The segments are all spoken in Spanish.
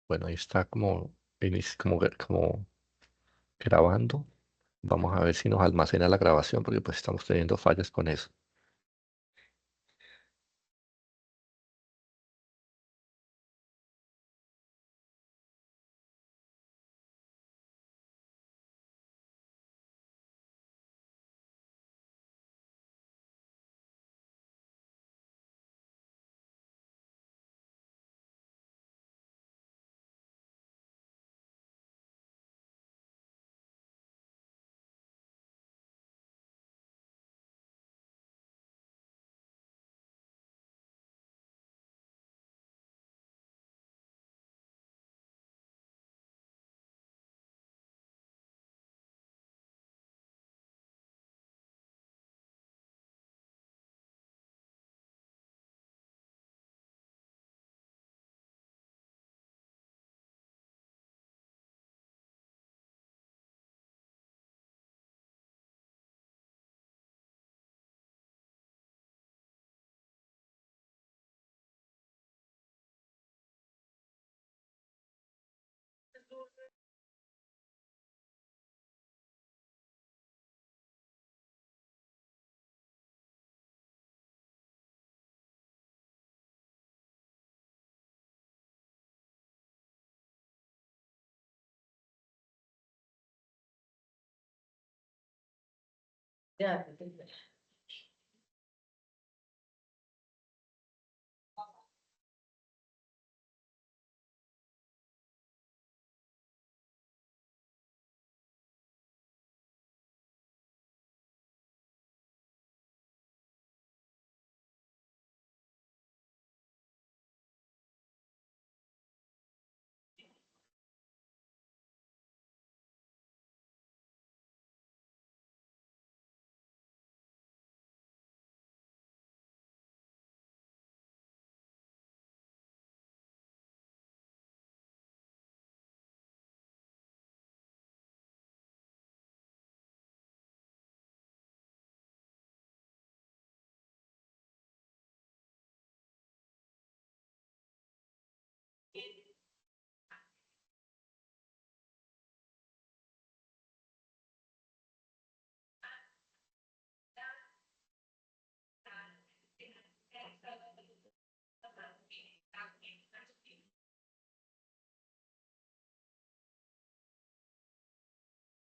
Bueno, ahí está como grabando. Vamos a ver si nos almacena la grabación porque pues estamos teniendo fallas con eso.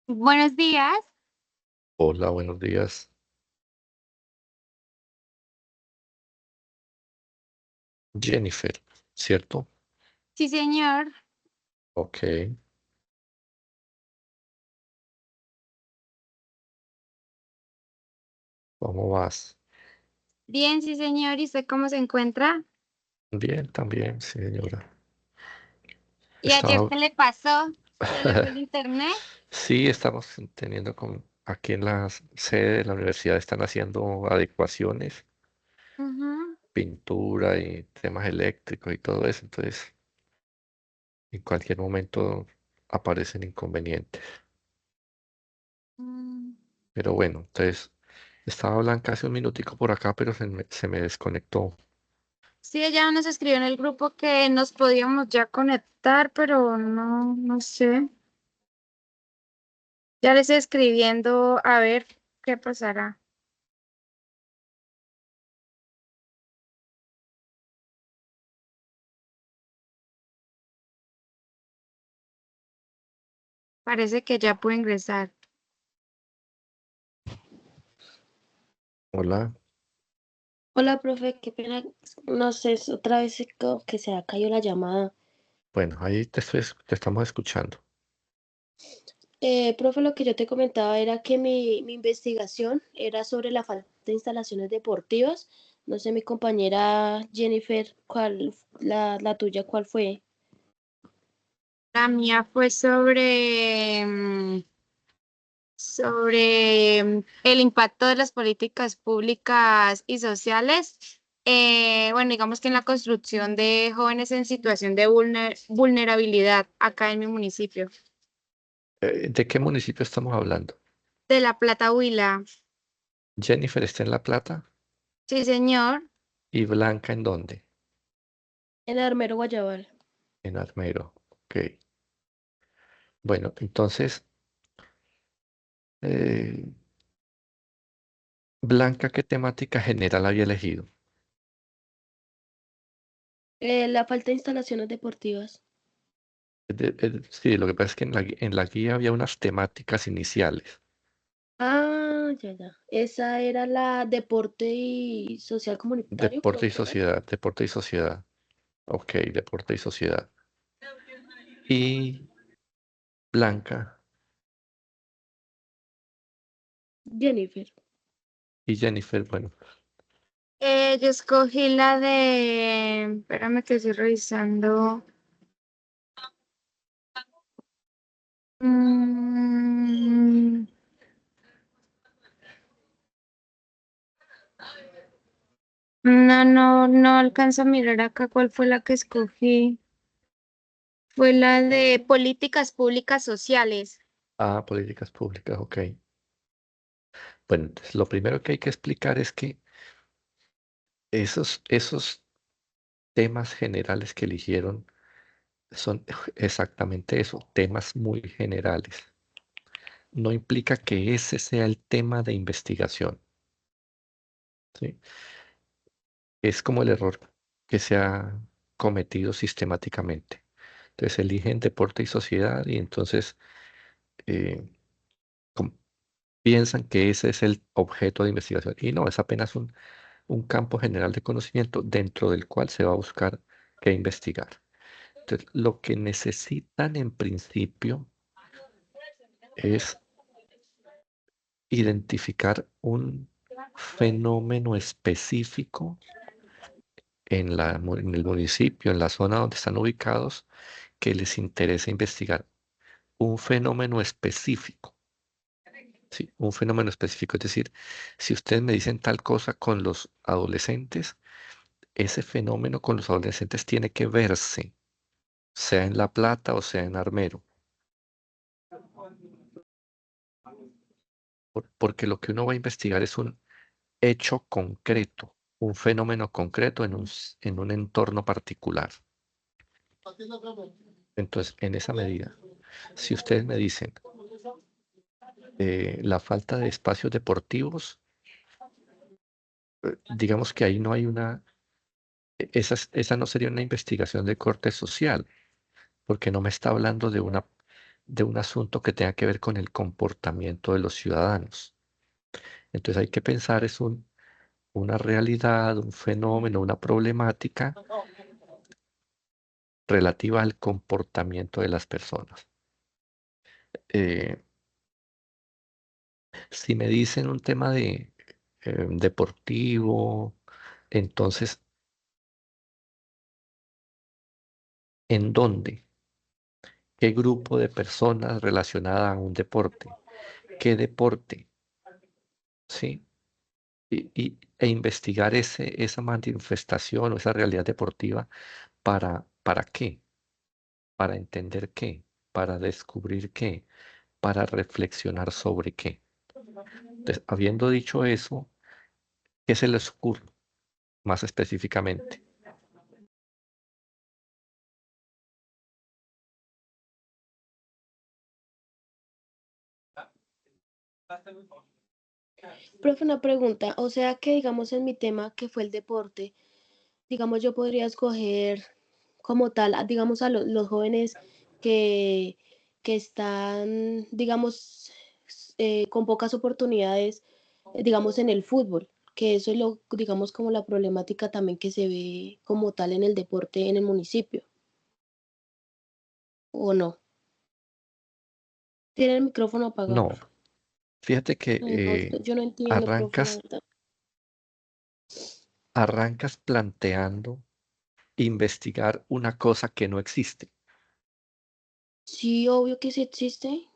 Buenos días. Hola, buenos días. Jennifer, ¿cierto? Sí, señor. Ok, ¿cómo vas? Bien, sí, señor. ¿Y usted cómo se encuentra? Bien, también, sí, señora. ¿Y ayer Estaba... qué le pasó? ¿Se le fue el internet? Sí, estamos teniendo aquí en la sede de la universidad están haciendo adecuaciones, Ujú. pintura y temas eléctricos y todo eso, entonces en cualquier momento aparecen inconvenientes. Mm. Pero bueno, entonces estaba Blanca hace un minutico por acá, pero se me desconectó. Sí, ella nos escribió en el grupo que nos podíamos ya conectar, pero no sé. Ya les estoy escribiendo a ver qué pasará. Parece que ya puede ingresar. Hola, Hola, profe, qué pena, no sé, otra vez como que se ha caído la llamada. bueno, ahí te estamos escuchando. Profe, lo que yo te comentaba era que mi investigación era sobre la falta de instalaciones deportivas. No sé, mi compañera Jennifer, la tuya, ¿cuál fue? La mía fue sobre el impacto de las políticas públicas y sociales. Bueno, digamos que en la construcción de jóvenes en situación de vulnerabilidad acá en mi municipio, ¿De qué municipio estamos hablando? de La Plata, Huila. Jennifer está en La Plata Sí, señor. y Blanca ¿en dónde? En Armero, Guayabal. En Armero. Ok. Bueno, entonces, eh, Blanca, ¿qué temática general había elegido? La falta de instalaciones deportivas. Sí, lo que pasa es que en la guía había unas temáticas iniciales. Ah, ya, ya. Esa era la deporte y social comunitario, creo Deporte y que era. sociedad, deporte y sociedad. Ok, deporte y sociedad. Y Blanca Jennifer. y Jennifer, bueno, Yo escogí la de, espérame que estoy revisando. Mm, no alcanzo a mirar acá cuál fue la que escogí. Fue la de políticas públicas sociales. políticas públicas, ok. Bueno, entonces lo primero que hay que explicar es que esos temas generales que eligieron son exactamente eso, temas muy generales. No implica que ese sea el tema de investigación, ¿sí? Es como el error que se ha cometido sistemáticamente. Entonces eligen deporte y sociedad y entonces eh, com- piensan que ese es el objeto de investigación. Y no, es apenas un campo general de conocimiento dentro del cual se va a buscar qué investigar. Entonces, lo que necesitan en principio es identificar un fenómeno específico en el municipio, en la zona donde están ubicados, que les interesa investigar. Un fenómeno específico, ¿sí? Un fenómeno específico. Es decir, si ustedes me dicen tal cosa con los adolescentes, ese fenómeno con los adolescentes tiene que verse, sea en La Plata o sea en Armero, porque lo que uno va a investigar es un hecho concreto, un fenómeno concreto en un entorno particular. Entonces, en esa medida, si ustedes me dicen la falta de espacios deportivos, digamos que ahí no hay esa no sería una investigación de corte social, porque no me está hablando de un asunto que tenga que ver con el comportamiento de los ciudadanos. Entonces hay que pensar una realidad, un fenómeno, una problemática relativa al comportamiento de las personas. Eh, si me dicen un tema de deportivo, entonces, ¿en dónde? ¿Qué grupo de personas relacionada a un deporte? ¿Qué deporte? ¿Sí? E investigar esa manifestación o esa realidad deportiva ¿para qué? Para entender qué, para descubrir qué, para reflexionar sobre qué. Entonces, habiendo dicho eso, ¿qué se les ocurre más específicamente? Profe, una pregunta. O sea que, digamos, en mi tema, que fue el deporte, digamos, yo podría escoger como tal, digamos, a los jóvenes que, que están, digamos, con pocas oportunidades, digamos, en el fútbol, que eso es lo, digamos, como la problemática también que se ve como tal en el deporte en el municipio, ¿o no? Tiene el micrófono apagado. No, fíjate que Ay, no, yo no entiendo, profe, la arrancas, verdad. arrancas planteando investigar una cosa que no existe. Sí, obvio que sí existe.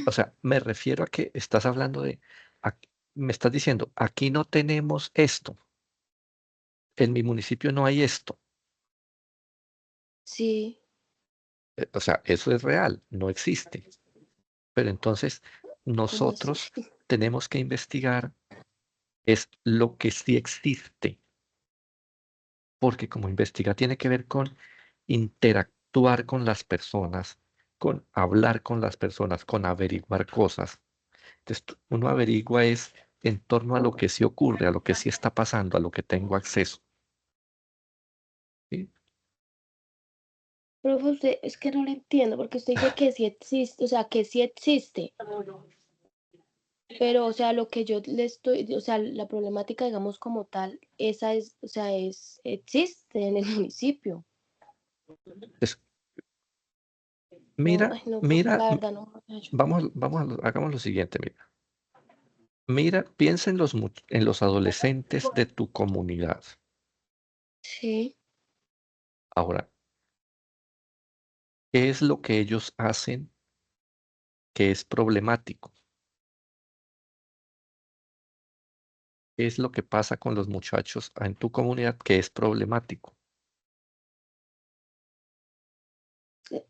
O sea, me refiero a que estás hablando me estás diciendo, aquí no tenemos esto, en mi municipio no hay esto. Sí, O sea, eso es real, no existe. Pero entonces ¿cómo así? nosotros tenemos que investigar es lo que sí existe, porque como investiga tiene que ver con actuar con las personas, con hablar con las personas, con averiguar cosas. Entonces, uno averigua es en torno a lo que sí ocurre, a lo que sí está pasando, a lo que tengo acceso. ¿Sí? Profe, usted, es que no lo entiendo, porque usted dice que sí existe, o sea, que sí existe, pero, o sea, lo que yo le estoy, o sea, la problemática, digamos, como tal, esa es, o sea, existe en el municipio. Entonces, No, mira, ay, no, profe, mira, la verdad, no. hagamos lo siguiente, mira. Mira, piensa en en los adolescentes de tu comunidad. Sí, Ahora, ¿qué es lo que ellos hacen que es problemático? ¿Qué es lo que pasa con los muchachos en tu comunidad que es problemático?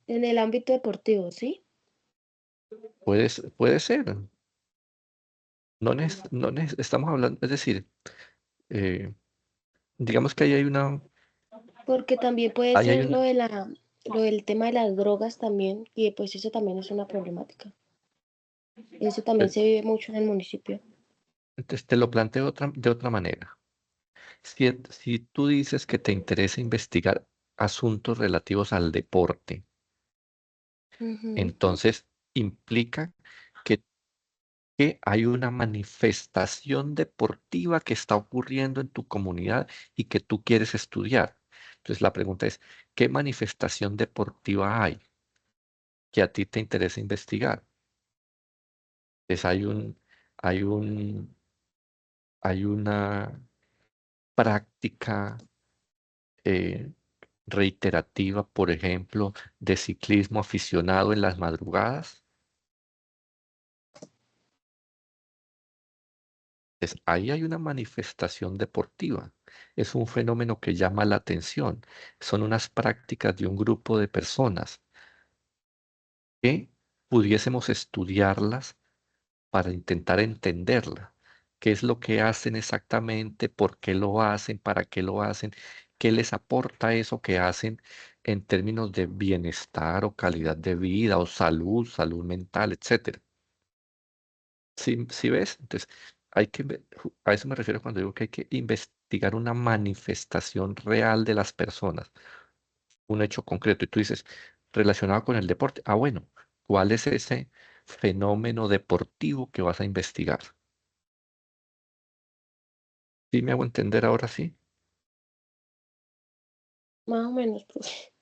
en el ámbito deportivo, ¿sí? Puede ser. Estamos hablando, es decir, eh, digamos que ahí Porque también puede ahí hay ser un, lo del tema de las drogas también, y pues eso también es una problemática. Eso también eh, se vive mucho en el municipio. entonces te lo planteo de otra manera. Si tú dices que te interesa investigar asuntos relativos al deporte, Ujú. entonces implica que, que hay una manifestación deportiva que está ocurriendo en tu comunidad y que tú quieres estudiar. Entonces la pregunta es, ¿qué manifestación deportiva hay que a ti te interesa investigar? Entonces hay un, hay una práctica eh, reiterativa, por ejemplo, de ciclismo aficionado en las madrugadas. Ahí hay una manifestación deportiva. Es un fenómeno que llama la atención. Son unas prácticas de un grupo de personas que pudiésemos estudiarlas para intentar entenderla. ¿Qué es lo que hacen exactamente? ¿Por qué lo hacen? ¿Para qué lo hacen? ¿Qué les aporta eso que hacen en términos de bienestar o calidad de vida o salud mental, etcétera? ¿Sí ves? Entonces, a eso me refiero cuando digo que hay que investigar una manifestación real de las personas, un hecho concreto. Y tú dices, relacionado con el deporte. Ah, bueno, ¿cuál es ese fenómeno deportivo que vas a investigar? ¿Sí me hago entender ahora sí? Más o menos, profe.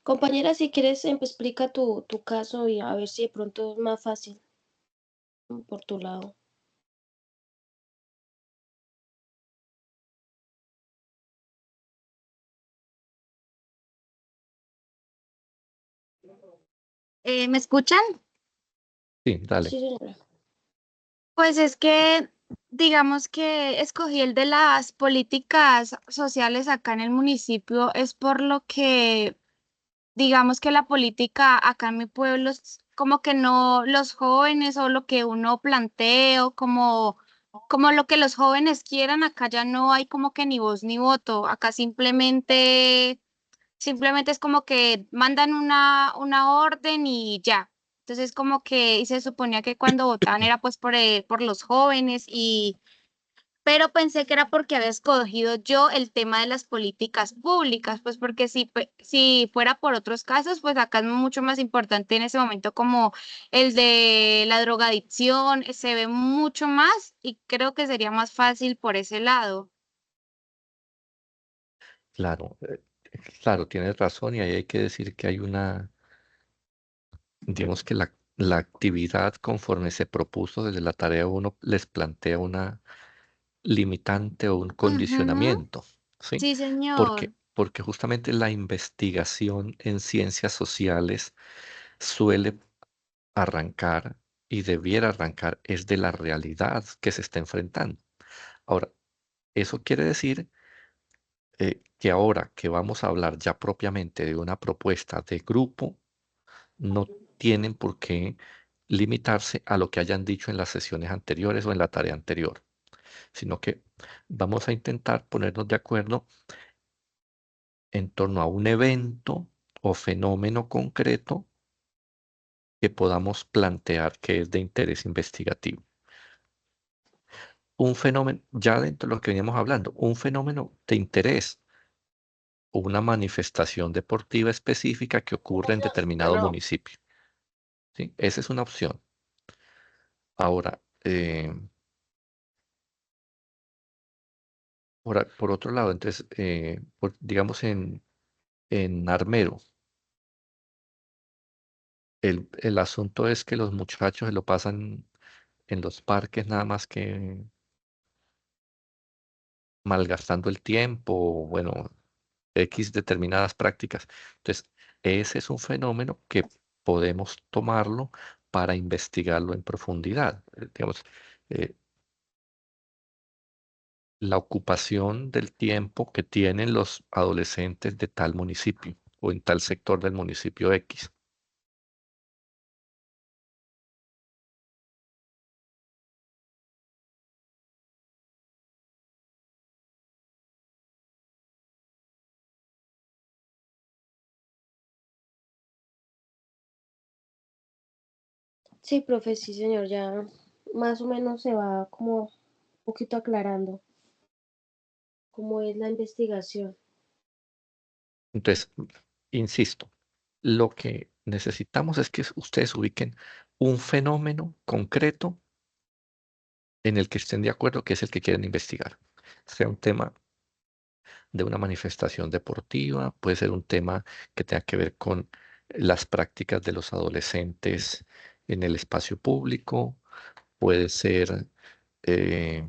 Compañera, si quieres, explica tu caso y a ver si de pronto es más fácil por tu lado. ¿Me escuchan? Sí, dale. Sí, señora. Pues es que, digamos que escogí el de las políticas sociales acá en el municipio, es por lo que, digamos que la política acá en mi pueblo es como que no, los jóvenes o lo que uno plantea o como lo que los jóvenes quieran, acá ya no hay como que ni voz ni voto, acá simplemente es como que mandan una orden y ya. Entonces, como que y se suponía que cuando votaban era pues por los jóvenes pero pensé que era porque había escogido yo el tema de las políticas públicas, pues porque si fuera por otros casos, pues acá es mucho más importante en ese momento como el de la drogadicción, se ve mucho más y creo que sería más fácil por ese lado. Claro, claro, tienes razón y ahí hay que decir que digamos que la actividad conforme se propuso desde la tarea uno les plantea una limitante o un Ujú. condicionamiento, ¿sí? Sí, señor. Porque justamente la investigación en ciencias sociales suele arrancar y debiera arrancar es de la realidad que se está enfrentando. Ahora, eso quiere decir que ahora que vamos a hablar ya propiamente de una propuesta de grupo, no tienen por qué limitarse a lo que hayan dicho en las sesiones anteriores o en la tarea anterior, sino que vamos a intentar ponernos de acuerdo en torno a un evento o fenómeno concreto que podamos plantear que es de interés investigativo. Un fenómeno, ya dentro de lo que veníamos hablando, un fenómeno de interés o una manifestación deportiva específica que ocurre en determinado municipio. ¿Sí? Esa es una opción. Ahora, por otro lado, entonces, digamos en Armero, el asunto es que los muchachos se lo pasan en los parques nada más que malgastando el tiempo, bueno, X determinadas prácticas. Entonces, ese es un fenómeno que podemos tomarlo para investigarlo en profundidad. Digamos, eh, la ocupación del tiempo que tienen los adolescentes de tal municipio o en tal sector del municipio X. Sí, profe, sí, señor, ya más o menos se va como un poquito aclarando cómo es la investigación. Entonces, insisto, lo que necesitamos es que ustedes ubiquen un fenómeno concreto en el que estén de acuerdo que es el que quieren investigar. Sea un tema de una manifestación deportiva, puede ser un tema que tenga que ver con las prácticas de los adolescentes en el espacio público, puede ser eh,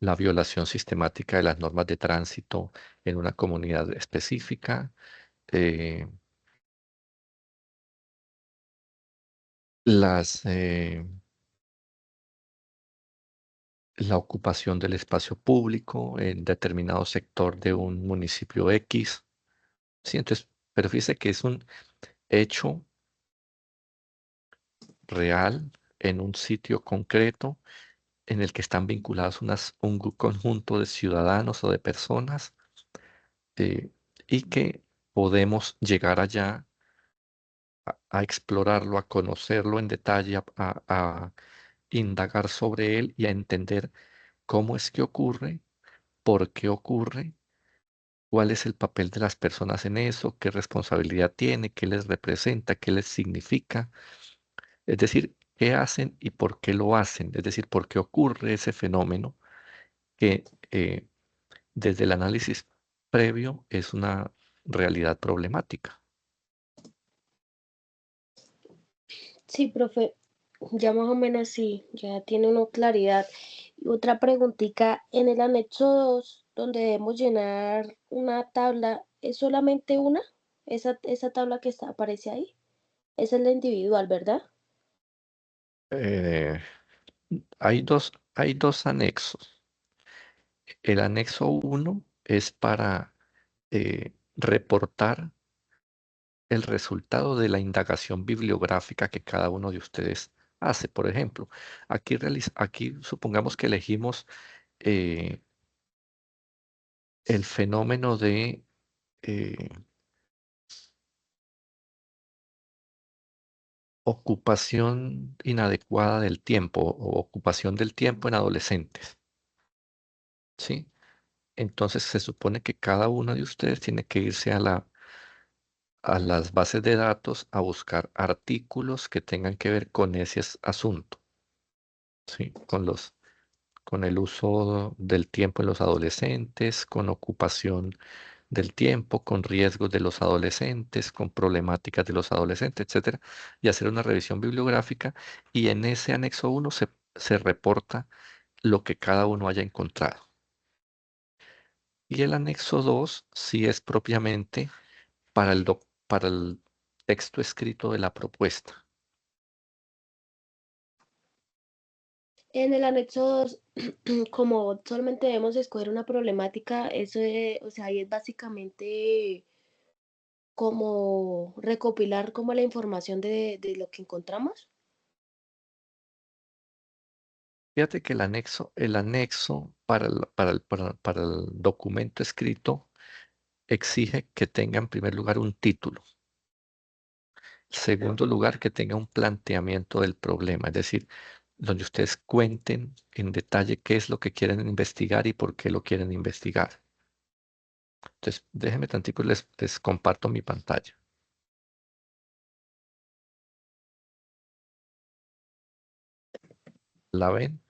la violación sistemática de las normas de tránsito en una comunidad específica, eh, las, la ocupación del espacio público en determinado sector de un municipio X. Sí, entonces, pero fíjese que es un hecho real en un sitio concreto en el que están vinculados un conjunto de ciudadanos o de personas eh, y que podemos llegar allá a explorarlo, a conocerlo en detalle, a indagar sobre él y a entender cómo es que ocurre, por qué ocurre, cuál es el papel de las personas en eso, qué responsabilidad tiene, qué les representa, qué les significa. Es decir, qué hacen y por qué lo hacen. Es decir, por qué ocurre ese fenómeno que desde el análisis previo es una realidad problemática. Sí, profe, ya más o menos sí, ya tiene uno claridad. Y otra preguntita, en el anexo 2, donde debemos llenar una tabla, ¿es solamente una? Esa tabla que está, aparece ahí. Esa es la individual, ¿verdad? Eh, hay dos anexos. El anexo uno es para reportar el resultado de la indagación bibliográfica que cada uno de ustedes hace. Por ejemplo, aquí supongamos que elegimos eh, el fenómeno de eh, ocupación inadecuada del tiempo o ocupación del tiempo en adolescentes, ¿sí? Entonces se supone que cada uno de ustedes tiene que irse a las bases de datos a buscar artículos que tengan que ver con ese asunto, ¿sí? Con el uso del tiempo en los adolescentes, con ocupación del tiempo, con riesgos de los adolescentes, con problemáticas de los adolescentes, etcétera, y hacer una revisión bibliográfica y en ese anexo uno se reporta lo que cada uno haya encontrado. Y el anexo 2 sí es propiamente para el texto escrito de la propuesta. En el anexo 2, como solamente debemos escoger una problemática, o sea, ahí es básicamente como recopilar como la información de lo que encontramos. Fíjate que el anexo para el documento escrito exige que tenga en primer lugar un título. Segundo lugar, que tenga un planteamiento del problema, es decir, donde ustedes cuenten en detalle qué es lo que quieren investigar y por qué lo quieren investigar. Entonces, déjenme tantito, les comparto mi pantalla. ¿La ven?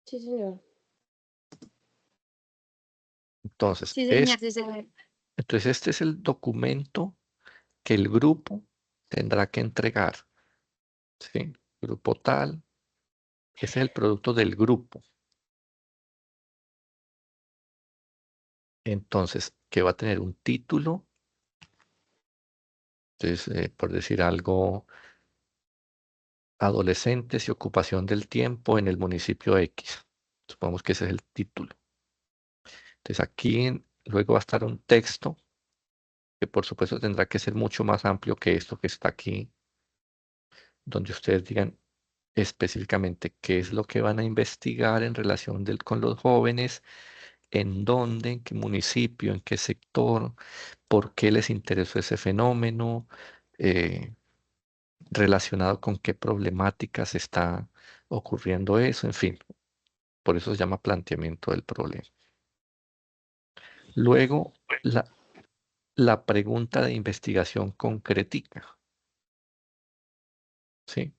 Sí, señor. Entonces, Sí, señor, sí, señor. este es el documento que el grupo tendrá que entregar, ¿sí? Grupo tal, ese es el producto del grupo. Entonces, que va a tener un título, entonces, por decir algo, adolescentes y ocupación del tiempo en el municipio X. Supongamos que ese es el título. Entonces, luego va a estar un texto que por supuesto tendrá que ser mucho más amplio que esto que está aquí, donde ustedes digan específicamente qué es lo que van a investigar en relación con los jóvenes, en dónde, en qué municipio, en qué sector, por qué les interesó ese fenómeno, eh, relacionado con qué problemáticas está ocurriendo eso, en fin, por eso se llama planteamiento del problema. Luego, la pregunta de investigación concretica, ¿sí?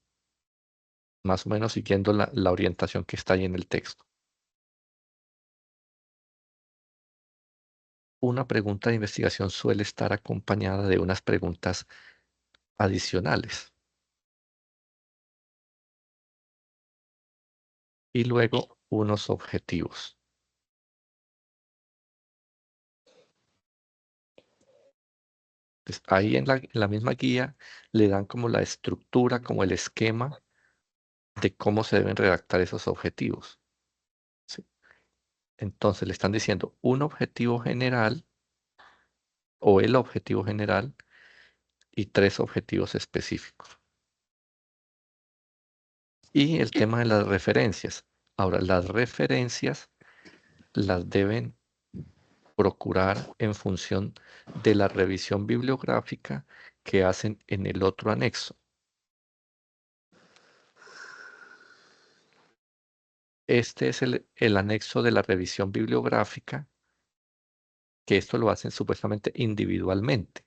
Más o menos siguiendo la orientación que está ahí en el texto. Una pregunta de investigación suele estar acompañada de unas preguntas adicionales y luego unos objetivos. Entonces, ahí en la misma guía le dan como la estructura, como el esquema de cómo se deben redactar esos objetivos, ¿sí? Entonces le están diciendo un objetivo general o el objetivo general y tres objetivos específicos. Y el tema de las referencias. Ahora, las referencias las deben procurar en función de la revisión bibliográfica que hacen en el otro anexo. Este es el anexo de la revisión bibliográfica, que esto lo hacen supuestamente individualmente.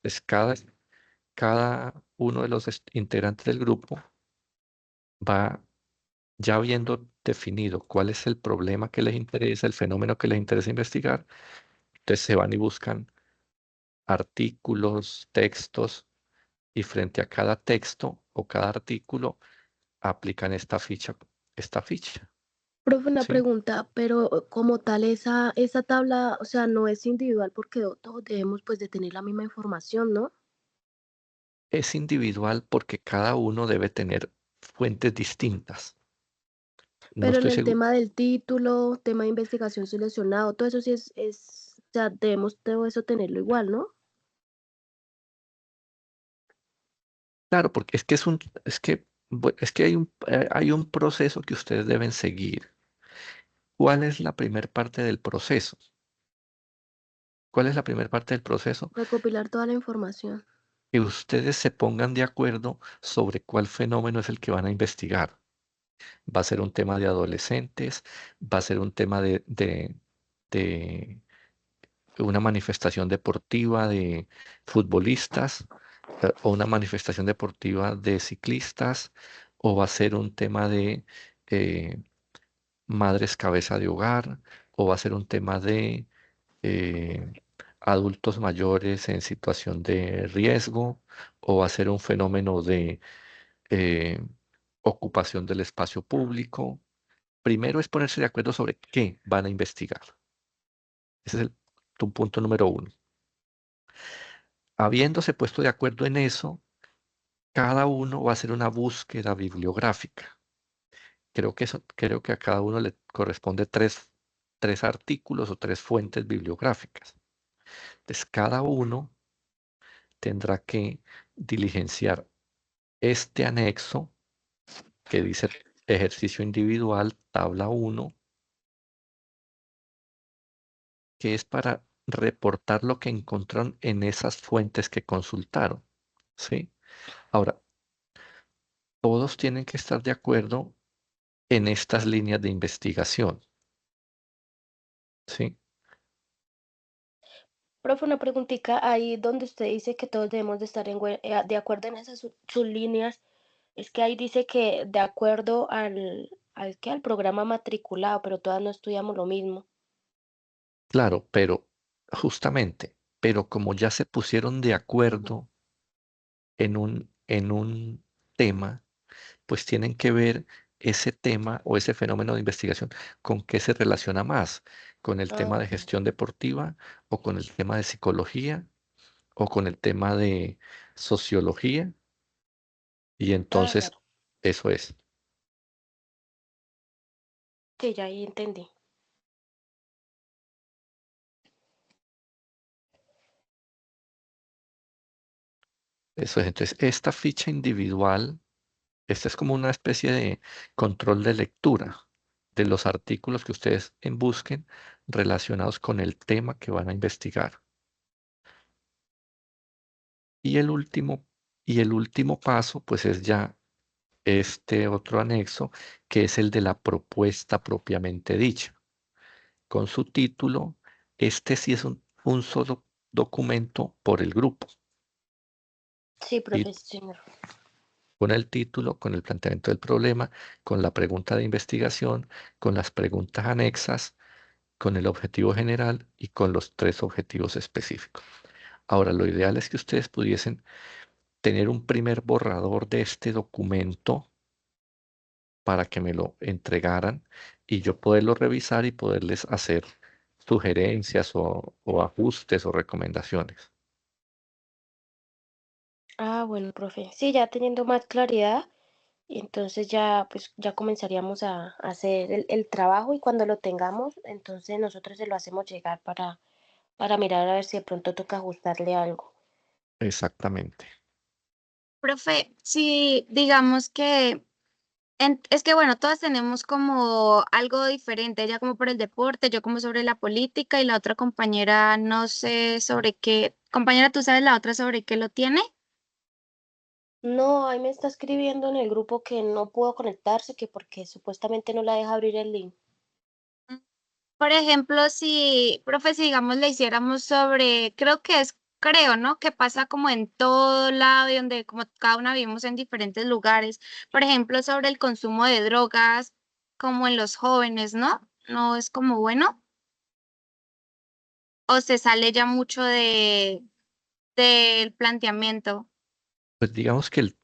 Es cada uno de los integrantes del grupo va ya habiendo definido cuál es el problema que les interesa, el fenómeno que les interesa investigar, entonces se van y buscan artículos, textos, y frente a cada texto o cada artículo aplican esta ficha, Profe, una ¿sí? pregunta, pero como tal esa tabla, o sea, no es individual porque todos debemos pues de tener la misma información, ¿no? Es individual porque cada uno debe tener fuentes distintas. No Pero en estoy el seguro. tema del título, tema de investigación seleccionado, todo eso sí o sea, debemos todo eso tenerlo igual, ¿no? Claro, porque es que hay un proceso que ustedes deben seguir. ¿Cuál es la primera parte del proceso? ¿Cuál es la primera parte del proceso? Recopilar toda la información. Que ustedes se pongan de acuerdo sobre cuál fenómeno es el que van a investigar. Va a ser un tema de adolescentes, va a ser un tema de una manifestación deportiva de futbolistas, o una manifestación deportiva de ciclistas, o va a ser un tema de eh, madres cabeza de hogar, o va a ser un tema de eh, adultos mayores en situación de riesgo, o va a ser un fenómeno de eh, ocupación del espacio público. Primero es ponerse de acuerdo sobre qué van a investigar. Ese es tu punto número uno. Habiéndose puesto de acuerdo en eso, cada uno va a hacer una búsqueda bibliográfica. Creo que a cada uno le corresponde tres artículos o tres fuentes bibliográficas. Entonces, cada uno tendrá que diligenciar este anexo que dice ejercicio individual, tabla uno, que es para reportar lo que encontraron en esas fuentes que consultaron, ¿sí? Ahora, todos tienen que estar de acuerdo en estas líneas de investigación, ¿sí? Profe, una preguntita ahí donde usted dice que todos debemos de estar de acuerdo en esas sus líneas, es que ahí dice que de acuerdo al programa matriculado, pero todas no estudiamos lo mismo. Claro, pero justamente, pero como ya se pusieron de Ujú. acuerdo en un tema, pues tienen que ver ese tema o ese fenómeno de investigación con qué se relaciona más, con el Ah, tema de ok. gestión deportiva o con el tema de psicología o con el tema de sociología, y Ah, entonces claro. eso es. Sí, ya ahí entendí. Eso es. Entonces, esta ficha individual, esta es como una especie de control de lectura de los artículos que ustedes busquen relacionados con el tema que van a investigar. Y el último paso, pues es ya este otro anexo, que es el de la propuesta propiamente dicha. Con su título, este sí es un solo documento por el grupo. Sí, Y profesor. con el título, con el planteamiento del problema, con la pregunta de investigación, con las preguntas anexas, con el objetivo general y con los tres objetivos específicos. Ahora, lo ideal es que ustedes pudiesen tener un primer borrador de este documento para que me lo entregaran y yo poderlo revisar y poderles hacer sugerencias o ajustes o recomendaciones. Ah, bueno, profe. Sí, ya teniendo más claridad, y entonces ya, pues, ya comenzaríamos a hacer el trabajo y cuando lo tengamos, entonces nosotros se lo hacemos llegar para mirar a ver si de pronto toca ajustarle algo. Exactamente. Profe, sí, digamos que es que bueno, todas tenemos como algo diferente, ella como por el deporte, yo como sobre la política y la otra compañera no sé sobre qué. Compañera, ¿tú sabes la otra sobre qué lo tiene? No, ahí me está escribiendo en el grupo que no pudo conectarse, que porque supuestamente no la deja abrir el link. Por ejemplo, si, profe, si digamos le hiciéramos sobre, creo, ¿no? Que pasa como en todo lado y donde como cada una vivimos en diferentes lugares. Por ejemplo, sobre el consumo de drogas, como en los jóvenes, ¿no? No es como bueno. O se sale ya mucho del planteamiento. Pues digamos que el,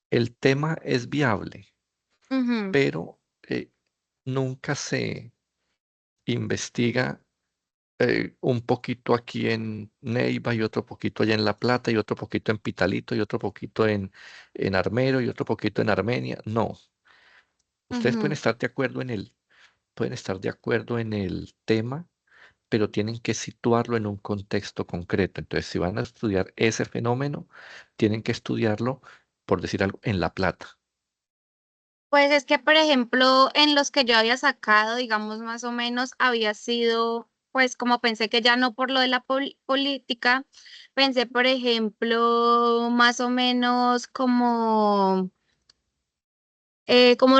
el tema es viable, Ujú, pero nunca se investiga un poquito aquí en Neiva y otro poquito allá en La Plata y otro poquito en Pitalito y otro poquito en Armero y otro poquito en Armenia. No, ustedes ujú. pueden estar de acuerdo en el tema, pero tienen que situarlo en un contexto concreto. Entonces, si van a estudiar ese fenómeno, tienen que estudiarlo, por decir algo, en La Plata. Pues es que, por ejemplo, en los que yo había sacado, digamos, más o menos, había sido, pues como pensé que ya no por lo de la política, pensé, por ejemplo, más o menos como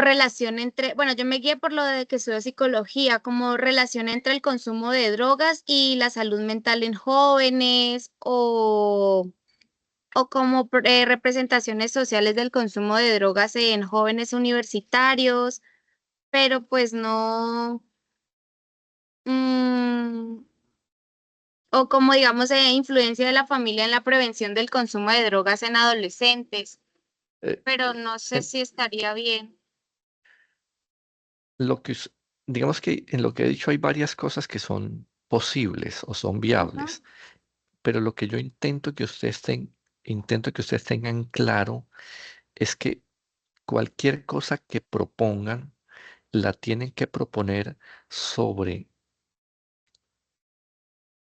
relación entre, bueno, yo me guié por lo de que estudio psicología, como relación entre el consumo de drogas y la salud mental en jóvenes o como representaciones sociales del consumo de drogas en jóvenes universitarios, pero pues no, mm, o como digamos, influencia de la familia en la prevención del consumo de drogas en adolescentes, Eh, pero no sé en si estaría bien. lo que, digamos que en lo que he dicho hay varias cosas que son posibles o son Ujú. viables, pero lo que yo intento que ustedes tengan claro es que cualquier cosa que propongan la tienen que proponer sobre,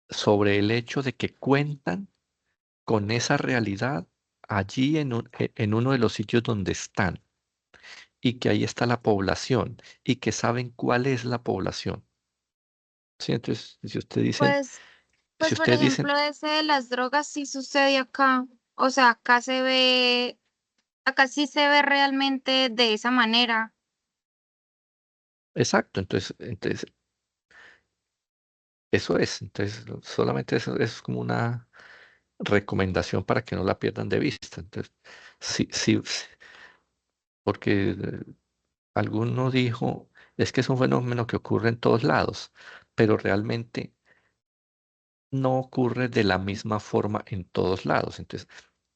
sobre el hecho de que cuentan con esa realidad allí en uno de los sitios donde están y que ahí está la población y que saben cuál es la población. ¿Sí? Entonces, Pues, si pues por ustedes dicen, ejemplo, ese de las drogas sí sucede acá. O sea, acá sí se ve realmente de esa manera. Exacto, entonces eso es, entonces solamente eso es como una recomendación para que no la pierdan de vista. Entonces, sí, sí, sí, porque alguno dijo, es que es un fenómeno que ocurre en todos lados, pero realmente no ocurre de la misma forma en todos lados. Entonces,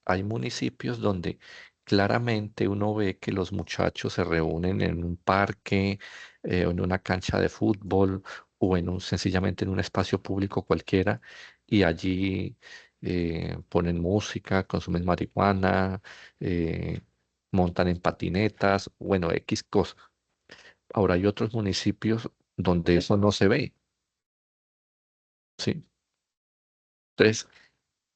hay municipios donde claramente uno ve que los muchachos se reúnen en un parque, o en una cancha de fútbol o sencillamente en un espacio público cualquiera y allí ponen música, consumen marihuana, eh, montan en patinetas, bueno, X cosas. Ahora hay otros municipios donde eso no se ve, ¿sí? Entonces,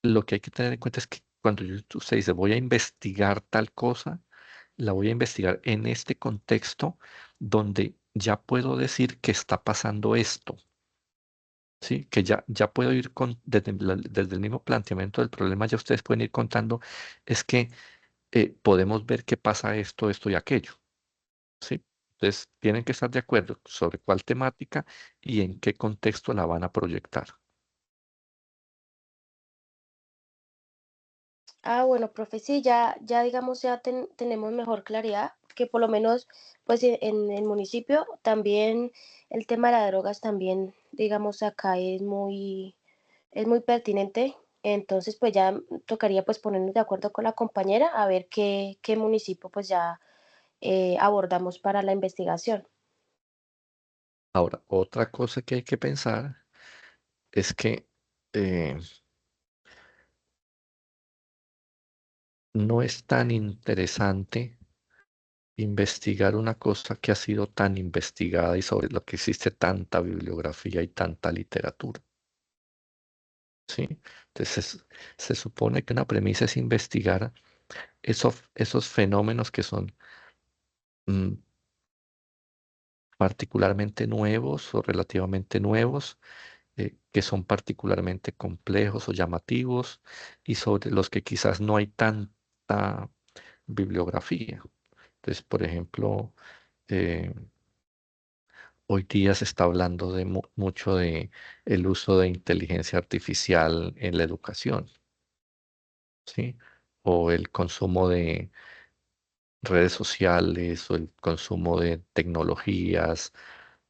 lo que hay que tener en cuenta es que cuando usted dice voy a investigar tal cosa, la voy a investigar en este contexto donde ya puedo decir que está pasando esto, ¿sí? Que ya puedo ir desde el mismo planteamiento del problema, ya ustedes pueden ir contando, es que podemos ver que pasa esto, esto y aquello, ¿sí? Entonces, tienen que estar de acuerdo sobre cuál temática y en qué contexto la van a proyectar. Ah, bueno, profe, sí, ya digamos, tenemos mejor claridad, que por lo menos, pues en el municipio también el tema de las drogas también, digamos, acá es muy pertinente. Entonces, pues ya tocaría pues ponernos de acuerdo con la compañera a ver qué municipio pues ya abordamos para la investigación. Ahora, otra cosa que hay que pensar es que eh, no es tan interesante investigar una cosa que ha sido tan investigada y sobre lo que existe tanta bibliografía y tanta literatura, ¿sí? Entonces, se supone que una premisa es investigar esos fenómenos que son mm, particularmente nuevos o relativamente nuevos, que son particularmente complejos o llamativos y sobre los que quizás no hay tanta bibliografía. Entonces, por ejemplo, eh, hoy día se está hablando de mucho de el uso de inteligencia artificial en la educación, ¿sí? O el consumo de redes sociales o el consumo de tecnologías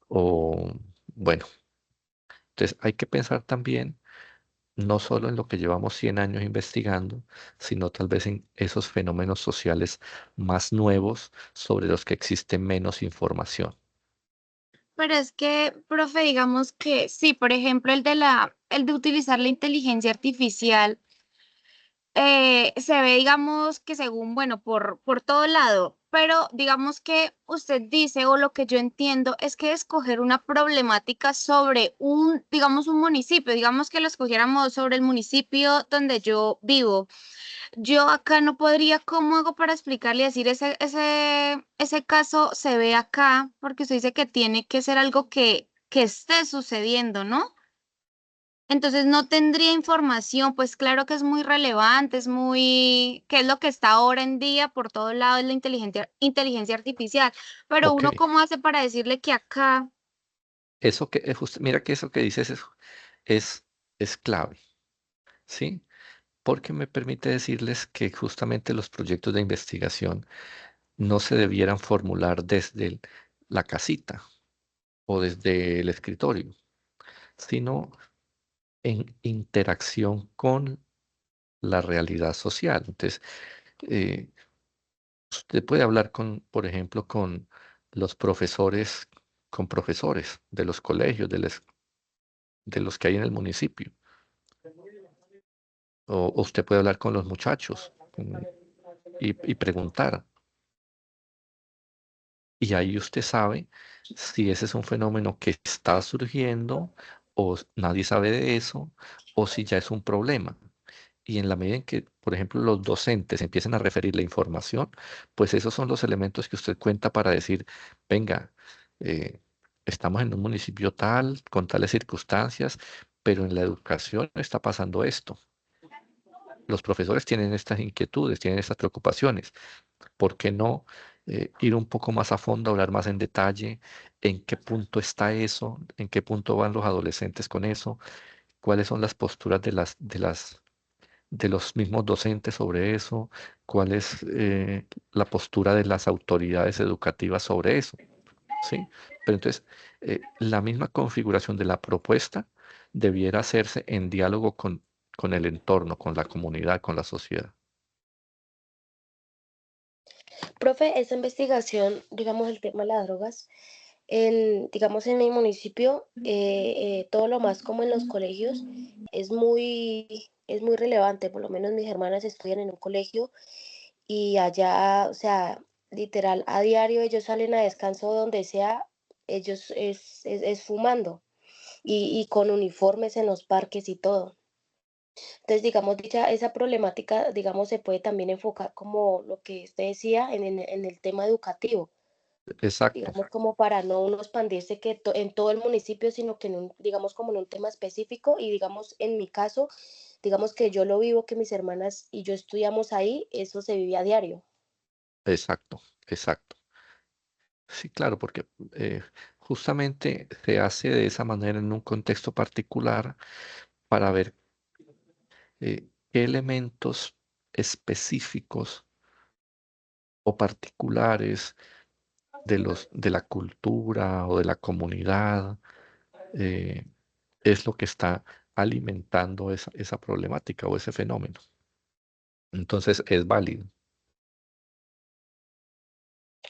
o bueno, entonces hay que pensar también no solo en lo que llevamos 100 años investigando, sino tal vez en esos fenómenos sociales más nuevos sobre los que existe menos información. Pero es que, profe, digamos que sí, por ejemplo, el de utilizar la inteligencia artificial. Se ve, digamos, que según, bueno, por todo lado, pero digamos que usted dice, o lo que yo entiendo, es que escoger una problemática sobre digamos, un municipio, digamos que lo escogiéramos sobre el municipio donde yo vivo. Yo acá no podría, ¿cómo hago para explicarle y decir ese caso se ve acá? Porque usted dice que tiene que ser algo que esté sucediendo, ¿no? Entonces no tendría información, pues claro que es muy relevante, que es lo que está ahora en día por todos lados, es la inteligencia artificial, pero Ok, uno cómo hace para decirle que acá, eso que mira que eso que dices es, es clave, ¿sí? Porque me permite decirles que justamente los proyectos de investigación no se debieran formular desde la casita o desde el escritorio, sino en interacción con la realidad social. Entonces, eh, usted puede hablar por ejemplo, los profesores, con profesores de los colegios, de los que hay en el municipio. O usted puede hablar con los muchachos y preguntar. Y ahí usted sabe si ese es un fenómeno que está surgiendo o nadie sabe de eso o si ya es un problema. Y en la medida en que, por ejemplo, los docentes empiecen a referir la información, pues esos son los elementos que usted cuenta para decir, venga, eh, estamos en un municipio tal, con tales circunstancias, pero en la educación está pasando esto. Los profesores tienen estas inquietudes, tienen estas preocupaciones. ¿Por qué no ir un poco más a fondo, hablar más en detalle en qué punto está eso, en qué punto van los adolescentes con eso, cuáles son las posturas de los mismos docentes sobre eso, cuál es la postura de las autoridades educativas sobre eso, ¿sí? Pero entonces, la misma configuración de la propuesta debiera hacerse en diálogo con el entorno, con la comunidad, con la sociedad. Profe, esa investigación, digamos, el tema de las drogas, digamos, en mi municipio, todo lo más como en los colegios, es muy relevante. Por lo menos mis hermanas estudian en un colegio y allá, o sea, literal, a diario ellos salen a descanso donde sea, ellos es fumando y con uniformes en los parques y todo. Entonces, digamos, esa problemática, digamos, se puede también enfocar como lo que usted decía en el tema educativo, Exacto, digamos, como para no uno expandirse en todo el municipio, sino que digamos, como en un tema específico y digamos, en mi caso, digamos que yo lo vivo, que mis hermanas y yo estudiamos ahí, eso se vive a diario. exacto, exacto. Sí, claro, porque justamente se hace de esa manera en un contexto particular para ver qué elementos específicos o particulares de la cultura o de la comunidad eh, es lo que está alimentando esa problemática o ese fenómeno. Entonces es válido.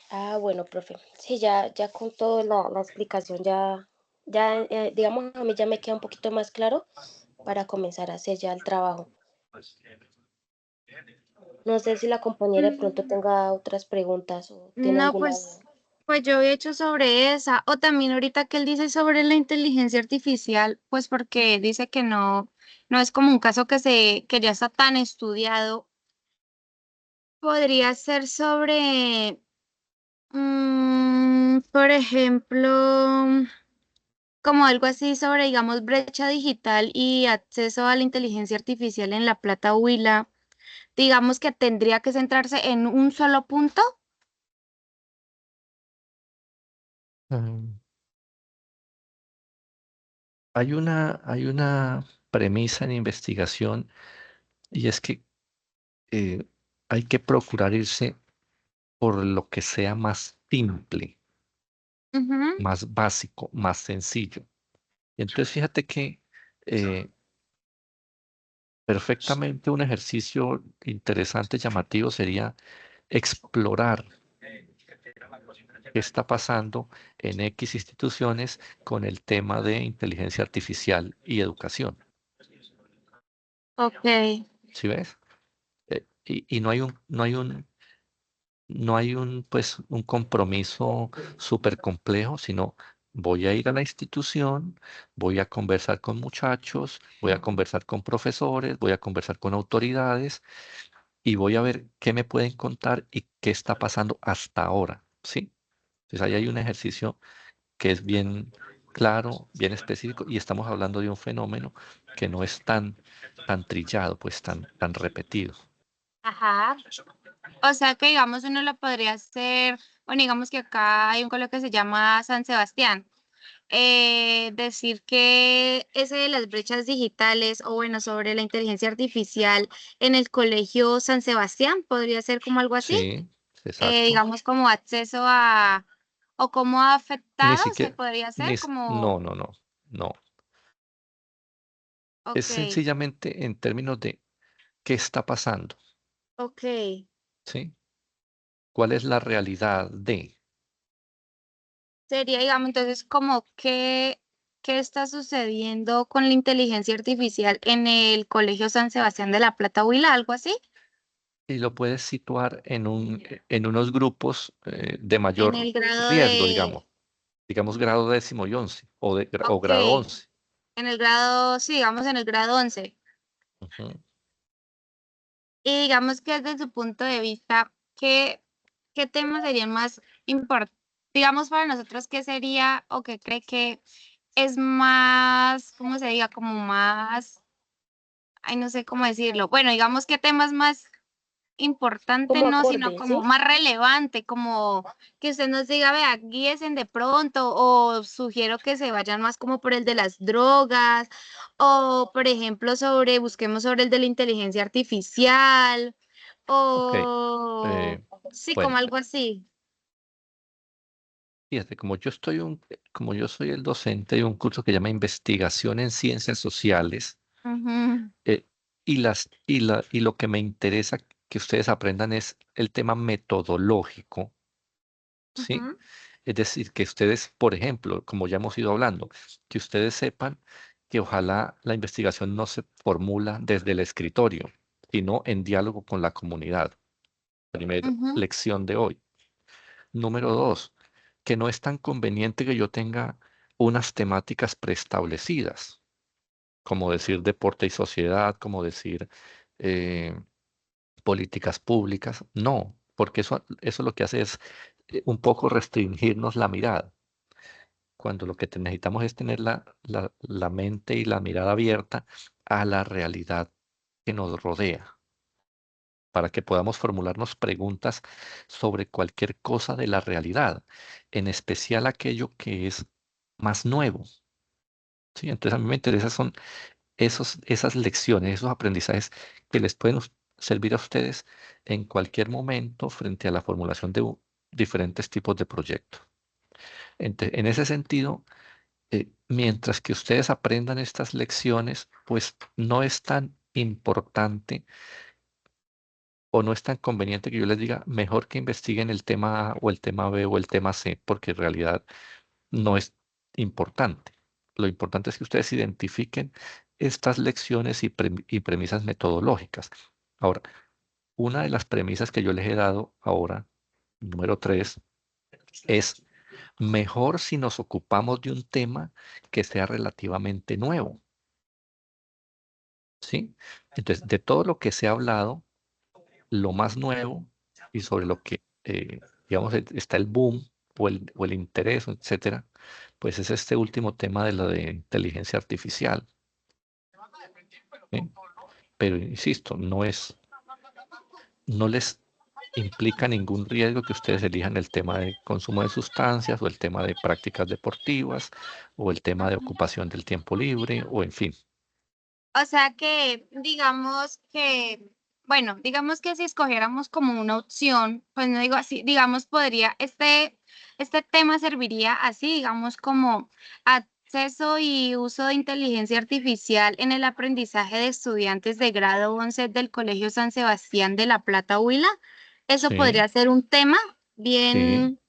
Ah, bueno, profe. Sí, ya con toda la explicación, digamos, a mí ya me queda un poquito más claro para comenzar a hacer ya el trabajo. No sé si la compañera de pronto Mm, tenga otras preguntas o tiene No, alguna duda. pues yo había hecho sobre esa, o también ahorita que él dice sobre la inteligencia artificial, pues porque dice que no es como un caso que ya está tan estudiado. Podría ser sobre, por ejemplo, como algo así sobre, digamos, brecha digital y acceso a la inteligencia artificial en La Plata Huila. Digamos que tendría que centrarse en un solo punto. Mm, hay una premisa en investigación y es que eh, hay que procurar irse por lo que sea más simple, Ujú. más básico, más sencillo. Y entonces fíjate que eh, perfectamente un ejercicio interesante, llamativo, sería explorar qué está pasando en X instituciones con el tema de inteligencia artificial y educación. Ok, ¿Sí ves? Y no hay pues, un compromiso súper complejo, sino voy a ir a la institución, voy a conversar con muchachos, voy a conversar con profesores, voy a conversar con autoridades y voy a ver qué me pueden contar y qué está pasando hasta ahora, ¿sí? Entonces ahí hay un ejercicio que es bien claro, bien específico y estamos hablando de un fenómeno que no es tan trillado, pues tan repetido. ajá. O sea que digamos uno lo podría hacer, bueno, digamos que acá hay un colegio que se llama San Sebastián. Decir que ese de las brechas digitales o bueno, sobre la inteligencia artificial en el colegio San Sebastián podría ser como algo así, Sí, exacto. digamos como acceso a o cómo ha Ni afectado, se siquiera, podría hacer no, como, no. Es ok, sencillamente en términos de qué está pasando, ok. ¿sí? ¿Cuál es la realidad de? Sería, digamos, entonces, como qué está sucediendo con la inteligencia artificial en el Colegio San Sebastián de la Plata Huila, algo así, Y lo puedes situar en unos grupos de en mayor el grado riesgo, de, digamos grado décimo y once, o ok, grado once. en el grado, sí, digamos en el grado 11. Ujú. Y digamos que desde su punto de vista, ¿qué temas serían más importantes? Digamos para nosotros, ¿qué sería o qué cree que es más, cómo se diga, como más ay, no sé cómo decirlo. Bueno, digamos que temas más importante, Como no, sino acorde, como ¿sí? más relevante, como que usted nos diga, vea, guíesen de pronto, o sugiero que se vayan más como por el de las drogas, o por ejemplo busquemos sobre el de la inteligencia artificial, Ok, o sí, como bueno, algo así. fíjate, como yo soy el docente de un curso que llama Investigación en Ciencias Sociales, Ujú, eh, y lo que me interesa que ustedes aprendan es el tema metodológico, ¿sí? ujú, Es decir, que ustedes, por ejemplo, como ya hemos ido hablando, que ustedes sepan que ojalá la investigación no se formula desde el escritorio, sino en diálogo con la comunidad. Primera ujú, lección de hoy. Número dos, que no es tan conveniente que yo tenga unas temáticas preestablecidas, como decir deporte y sociedad, como decir eh, políticas públicas. No, porque eso lo que hace es un poco restringirnos la mirada, cuando lo que necesitamos es tener la mente y la mirada abierta a la realidad que nos rodea, para que podamos formularnos preguntas sobre cualquier cosa de la realidad, en especial aquello que es más nuevo. ¿Sí? Entonces a mí me interesan son esas lecciones, esos aprendizajes que les pueden servir a ustedes en cualquier momento frente a la formulación de diferentes tipos de proyectos. En ese sentido, mientras que ustedes aprendan estas lecciones, pues no es tan importante o no es tan conveniente que yo les diga, mejor que investiguen el tema A o el tema B o el tema C, porque en realidad no es importante. Lo importante es que ustedes identifiquen estas lecciones y premisas metodológicas. Ahora, una de las premisas que yo les he dado ahora, número tres, es mejor si nos ocupamos de un tema que sea relativamente nuevo, ¿sí? Entonces, de todo lo que se ha hablado, lo más nuevo y sobre lo que, digamos, está el boom o el interés, etcétera, pues es este último tema de la de inteligencia artificial, ¿sí? Pero insisto, no les implica ningún riesgo que ustedes elijan el tema de consumo de sustancias o el tema de prácticas deportivas o el tema de ujú. ocupación del tiempo libre o en fin. O sea que, bueno, digamos que si escogiéramos como una opción, pues no digo así, digamos, este tema serviría así, digamos, como acceso y uso de inteligencia artificial en el aprendizaje de estudiantes de grado 11 del Colegio San Sebastián de La Plata, Huila. Eso Sí, podría ser un tema sí, bien,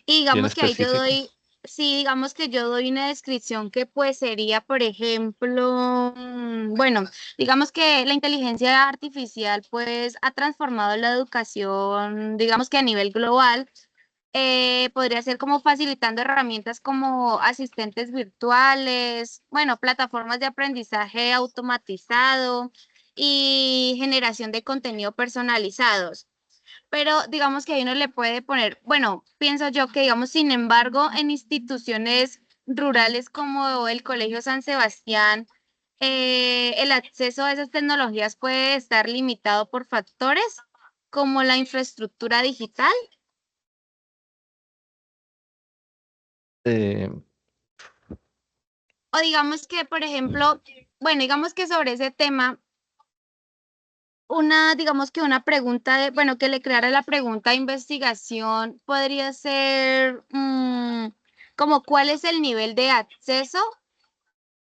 y bien digamos que ahí yo específico. doy, sí, digamos que yo doy una descripción que pues sería, por ejemplo, bueno, digamos que la inteligencia artificial pues ha transformado la educación, digamos que a nivel global, podría ser como facilitando herramientas como asistentes virtuales, bueno, plataformas de aprendizaje automatizado y generación de contenido personalizados. Pero digamos que ahí uno le puede poner, bueno, pienso yo que digamos, sin embargo, en instituciones rurales como el Colegio San Sebastián, el acceso a esas tecnologías puede estar limitado por factores como la infraestructura digital, Eh, o digamos que, por ejemplo, bueno, digamos que sobre ese tema, digamos que una pregunta bueno, que le creara la pregunta de investigación podría ser, como cuál es el nivel de acceso,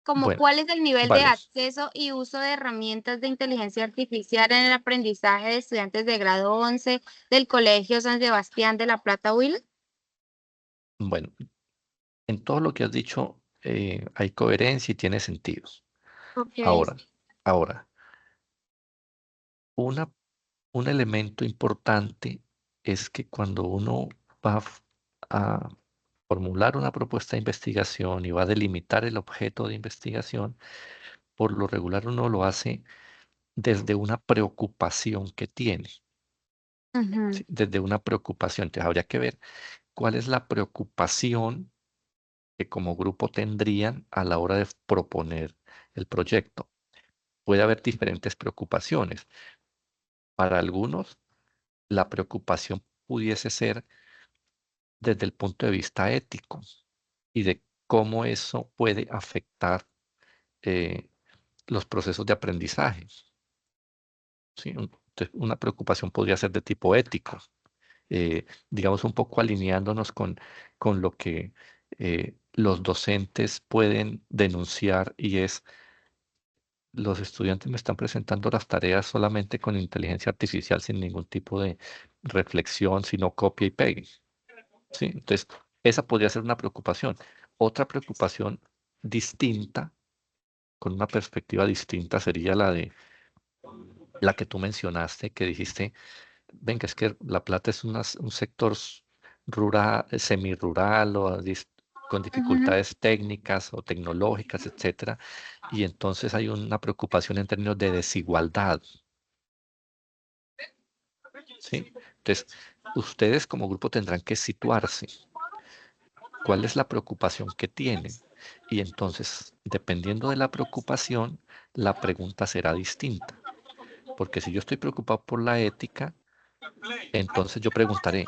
como bueno, cuál es el nivel de vale. acceso y uso de herramientas de inteligencia artificial en el aprendizaje de estudiantes de grado 11 del Colegio San Sebastián de La Plata, Huila. Bueno, en todo lo que has dicho hay coherencia y tiene sentido. Ok. Ahora, ahora, una, un elemento importante es que cuando uno va a formular una propuesta de investigación y va a delimitar el objeto de investigación, por lo regular uno lo hace desde una preocupación que tiene, Ujú, ¿sí? Desde una preocupación. Entonces habría que ver cuál es la preocupación que como grupo tendrían a la hora de proponer el proyecto. puede haber diferentes preocupaciones. Para algunos, la preocupación pudiese ser desde el punto de vista ético y de cómo eso puede afectar eh, los procesos de aprendizaje. ¿Sí? Entonces, una preocupación podría ser de tipo ético, digamos un poco alineándonos con lo que los docentes pueden denunciar y es, los estudiantes me están presentando las tareas solamente con inteligencia artificial sin ningún tipo de reflexión, sino copia y pegue. ¿Sí? Entonces, esa podría ser una preocupación. Otra preocupación distinta, con una perspectiva distinta, sería la de la que tú mencionaste, que dijiste, venga, es que La Plata es un sector rural, semirural o con Ujú. dificultades técnicas o tecnológicas, etcétera, y entonces hay una preocupación en términos de desigualdad, ¿sí? Entonces, ustedes como grupo tendrán que situarse. ¿Cuál es la preocupación que tienen? Y entonces, dependiendo de la preocupación, la pregunta será distinta. Porque si yo estoy preocupado por la ética, entonces yo preguntaré,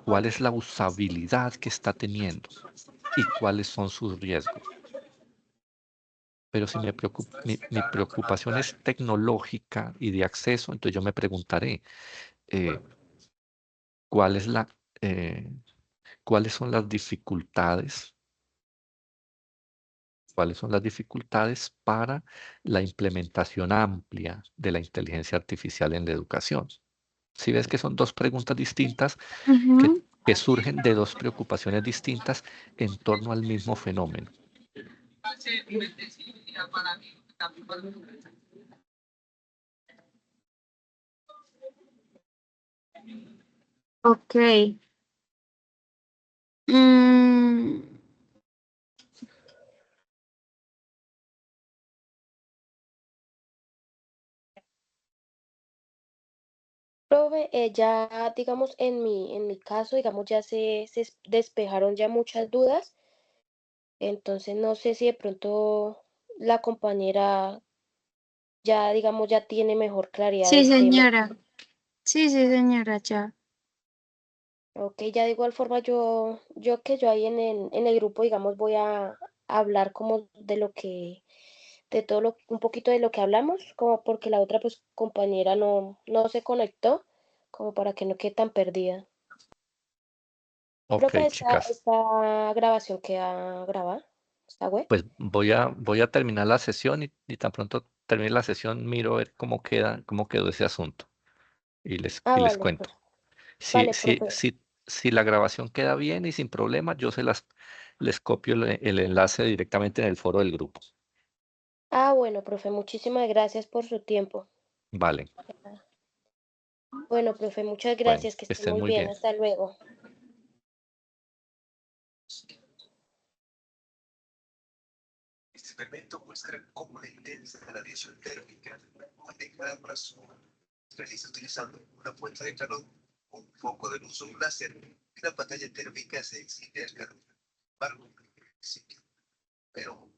¿cuál es la usabilidad que está teniendo y cuáles son sus riesgos? Pero si mi preocupación es tecnológica y de acceso, entonces yo me preguntaré, eh, ¿cuál es eh, ¿cuáles son las dificultades? ¿Cuáles son las dificultades para la implementación amplia de la inteligencia artificial en la educación? Si ves que son dos preguntas distintas que, Ujú. que surgen de dos preocupaciones distintas en torno al mismo fenómeno. Ok. Mm, Profe, ya digamos en mi caso, digamos ya despejaron ya muchas dudas, entonces no sé si de pronto la compañera ya digamos ya tiene mejor claridad sí, del tema. señora. Sí, sí, señora, ya. Ok, ya de igual forma yo ahí en el grupo digamos voy a hablar como de lo que, de todo lo, un poquito de lo que hablamos, como porque la otra pues compañera no se conectó, como para que no quede tan perdida. Ok, Profe, chicas, esta grabación queda grabada, ¿está web? pues voy a terminar la sesión y tan pronto termine la sesión miro a ver cómo quedó ese asunto y les, Ah, y les vale, cuento. Si, vale, si, profe. si, si la grabación queda bien y sin problema, les copio el enlace directamente en el foro del grupo. Ah, bueno, profe, muchísimas gracias por su tiempo. Vale, Bueno, profe, muchas bueno, gracias, que que esté estén muy muy bien, bien. hasta luego. Este experimento muestra cómo la intensa radiación térmica puede cada razón se realiza utilizando una fuente de calor, un foco de luz o un láser, y la pantalla térmica se extiende al calor. Embargo, sí, pero